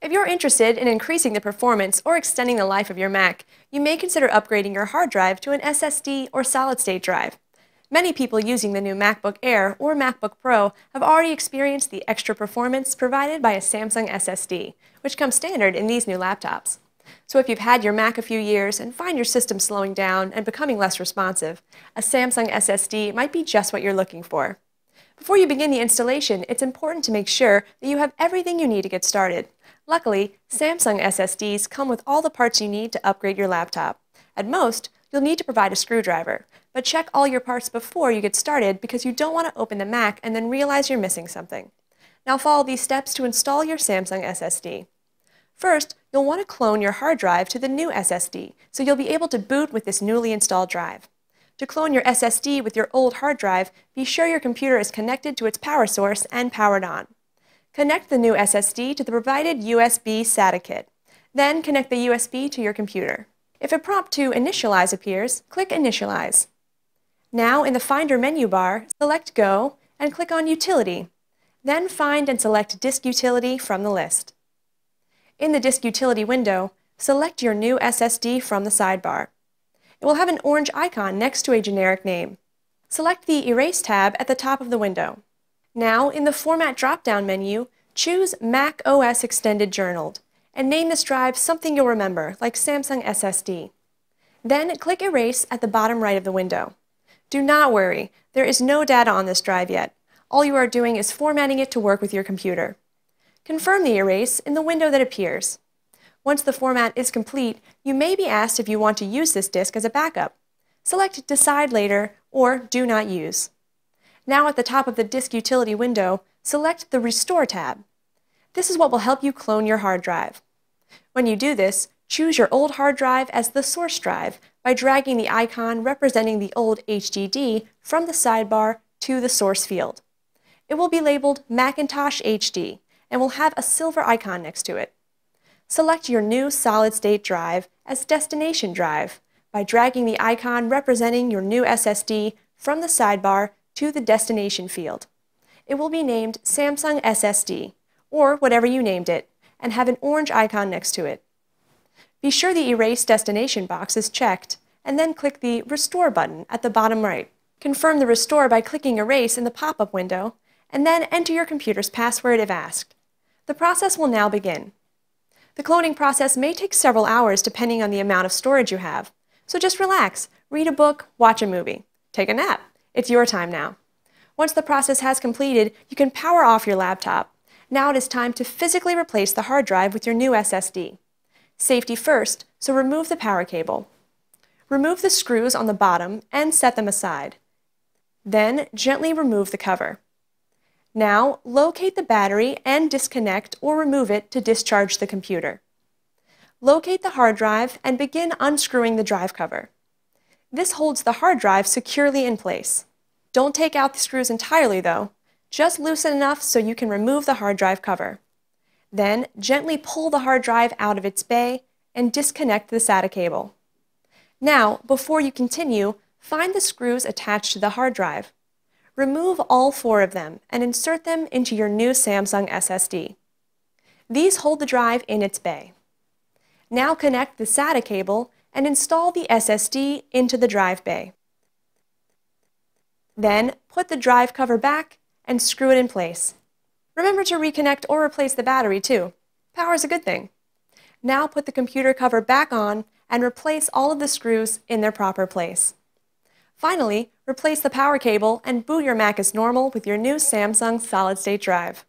If you're interested in increasing the performance or extending the life of your Mac, you may consider upgrading your hard drive to an SSD or solid-state drive. Many people using the new MacBook Air or MacBook Pro have already experienced the extra performance provided by a Samsung SSD, which comes standard in these new laptops. So if you've had your Mac a few years and find your system slowing down and becoming less responsive, a Samsung SSD might be just what you're looking for. Before you begin the installation, it's important to make sure that you have everything you need to get started. Luckily, Samsung SSDs come with all the parts you need to upgrade your laptop. At most, you'll need to provide a screwdriver, but check all your parts before you get started because you don't want to open the Mac and then realize you're missing something. Now follow these steps to install your Samsung SSD. First, you'll want to clone your hard drive to the new SSD, so you'll be able to boot with this newly installed drive. To clone your SSD with your old hard drive, be sure your computer is connected to its power source and powered on. Connect the new SSD to the provided USB SATA kit. Then connect the USB to your computer. If a prompt to initialize appears, click Initialize. Now in the Finder menu bar, select Go and click on Utility. Then find and select Disk Utility from the list. In the Disk Utility window, select your new SSD from the sidebar. It will have an orange icon next to a generic name. Select the Erase tab at the top of the window. Now, in the Format drop-down menu, choose Mac OS Extended Journaled, and name this drive something you'll remember, like Samsung SSD. Then click Erase at the bottom right of the window. Do not worry, there is no data on this drive yet. All you are doing is formatting it to work with your computer. Confirm the erase in the window that appears. Once the format is complete, you may be asked if you want to use this disk as a backup. Select Decide Later or Do Not Use. Now at the top of the Disk Utility window, select the Restore tab. This is what will help you clone your hard drive. When you do this, choose your old hard drive as the source drive by dragging the icon representing the old HDD from the sidebar to the source field. It will be labeled Macintosh HD and will have a silver icon next to it. Select your new solid-state drive as Destination Drive by dragging the icon representing your new SSD from the sidebar to the destination field. It will be named Samsung SSD, or whatever you named it, and have an orange icon next to it. Be sure the Erase Destination box is checked, and then click the Restore button at the bottom right. Confirm the restore by clicking Erase in the pop-up window, and then enter your computer's password if asked. The process will now begin. The cloning process may take several hours depending on the amount of storage you have, so just relax, read a book, watch a movie, take a nap. It's your time now. Once the process has completed, you can power off your laptop. Now it is time to physically replace the hard drive with your new SSD. Safety first, so remove the power cable. Remove the screws on the bottom and set them aside. Then gently remove the cover. Now locate the battery and disconnect or remove it to discharge the computer. Locate the hard drive and begin unscrewing the drive cover. This holds the hard drive securely in place. Don't take out the screws entirely though, just loosen enough so you can remove the hard drive cover. Then gently pull the hard drive out of its bay and disconnect the SATA cable. Now, before you continue, find the screws attached to the hard drive. Remove all 4 of them and insert them into your new Samsung SSD. These hold the drive in its bay. Now connect the SATA cable and install the SSD into the drive bay. Then put the drive cover back and screw it in place. Remember to reconnect or replace the battery too. Power is a good thing. Now put the computer cover back on and replace all of the screws in their proper place. Finally, replace the power cable and boot your Mac as normal with your new Samsung solid-state drive.